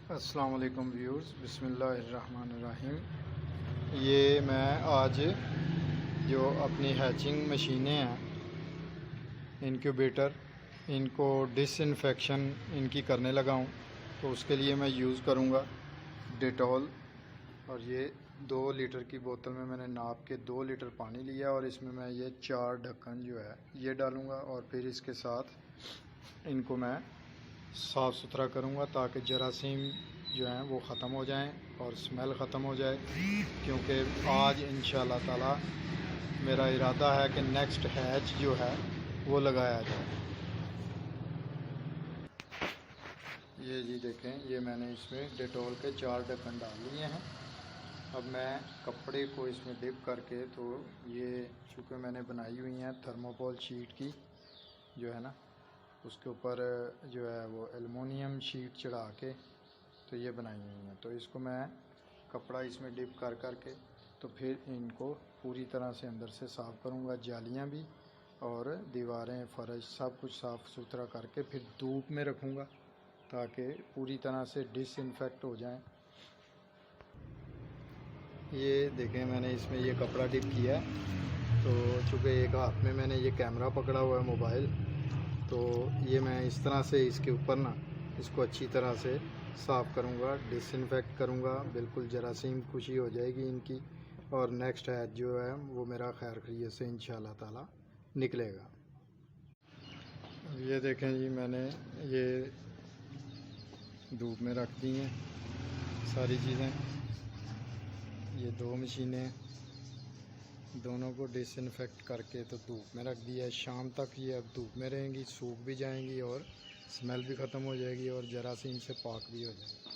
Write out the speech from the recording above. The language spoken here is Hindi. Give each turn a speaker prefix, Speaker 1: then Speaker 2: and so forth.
Speaker 1: अस्सलाम वालेकुम व्यूअर्स, बिस्मिल्लाहिर्रहमानिर्रहीम। ये मैं आज जो अपनी हैचिंग मशीनें हैं, इनक्यूबेटर, इनको डिसइंफेक्शन इनकी करने लगा हूँ। तो उसके लिए मैं यूज़ करूँगा डेटॉल। और ये 2 लीटर की बोतल में मैंने नाप के 2 लीटर पानी लिया और इसमें मैं ये 4 ढक्कन जो है ये डालूँगा और फिर इसके साथ इनको मैं साफ़ सुथरा करूँगा ताकि जरासीम जो हैं वो ख़त्म हो जाएं और स्मेल ख़त्म हो जाए, क्योंकि आज इंशाअल्लाह ताला मेरा इरादा है कि नेक्स्ट हैच जो है वो लगाया जाए। ये जी देखें, ये मैंने इसमें डेटॉल के 4 ढक्कन डाल लिए हैं। अब मैं कपड़े को इसमें डिप करके, तो ये चूँकि मैंने बनाई हुई हैं थर्मोकोल शीट की जो है ना, उसके ऊपर जो है वो एलुमिनियम शीट चढ़ा के तो ये बनाई हुई हैं। तो इसको मैं कपड़ा इसमें डिप कर के तो फिर इनको पूरी तरह से अंदर से साफ़ करूँगा, जालियाँ भी और दीवारें, फ़र्श सब कुछ साफ़ सुथरा करके फिर धूप में रखूँगा ताकि पूरी तरह से डिसइंफेक्ट हो जाएं। ये देखें, मैंने इसमें ये कपड़ा डिप किया है। तो चूँकि एक हाथ में मैंने ये कैमरा पकड़ा हुआ है मोबाइल, तो ये मैं इस तरह से इसके ऊपर ना इसको अच्छी तरह से साफ़ करूँगा, डिसइंफेक्ट करूँगा, बिल्कुल जरासीम खुशी हो जाएगी इनकी। और नेक्स्ट हैच जो है वो मेरा खैर खैरियत से इंशाअल्लाह ताला निकलेगा। ये देखें जी, मैंने ये धूप में रख दी हैं सारी चीज़ें। ये 2 मशीनें, दोनों को डिसइंफेक्ट करके तो धूप में रख दिया है। शाम तक ये अब धूप में रहेंगी, सूख भी जाएंगी और स्मेल भी ख़त्म हो जाएगी और जरासीम से पाक भी हो जाएगी।